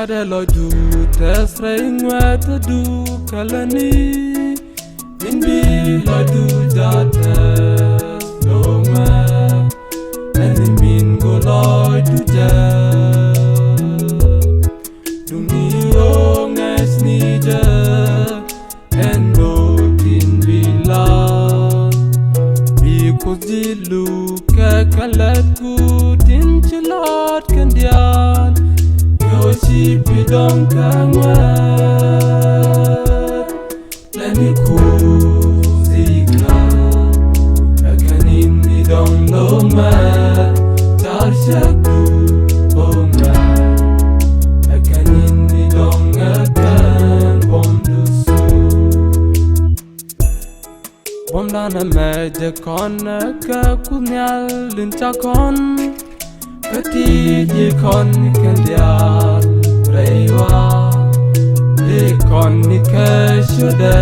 Kada lo du tesrei ngwet du kalani Inbi lo du jates lo ngwe Nani min go lo du jat Dungi o nges ni jat Endo tin bila Biko jilu ke kalet ku tin chilot kandian Yoshi pidong kangwat Leni kuzika Akanin nidong lomat Tar syakdu bongat Akanin nidong akan bom dusu Bom dana meja kon Aka kunyal lincakon Kati kon kandiar Reiwa kon nikashuda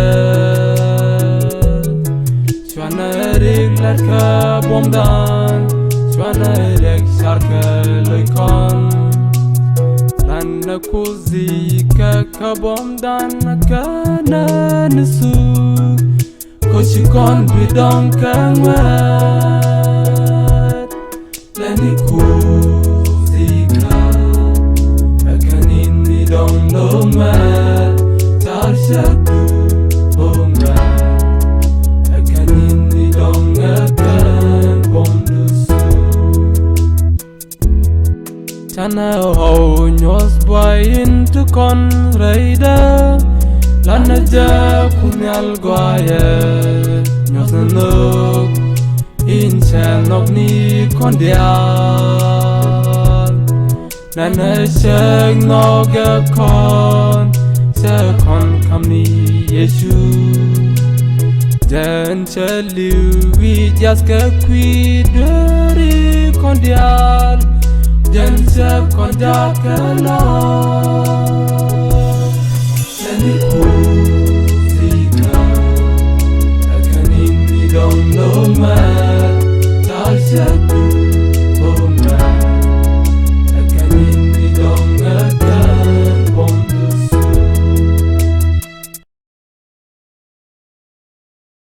Shwana rig ka bomdan Shwana rig sharka loikon Lana kuzi ka bomdan Kana nisu Koshikon bidong kangwat Lani kuzika Akanin nidong lomat Tar syakdu bongat Akanin nidong akan bom dusu Chana ho nyos bayin tukon raida Lana ja kunyal guaya Nyos nuk Incha ni kondial Nana shag noga kon Sa kon kamni Yeshu Dan chaliu Wijas ka kwi Duri kondial Dan sa kondial kalon Nani kuzika Akanin nidong lomat Tar syakdu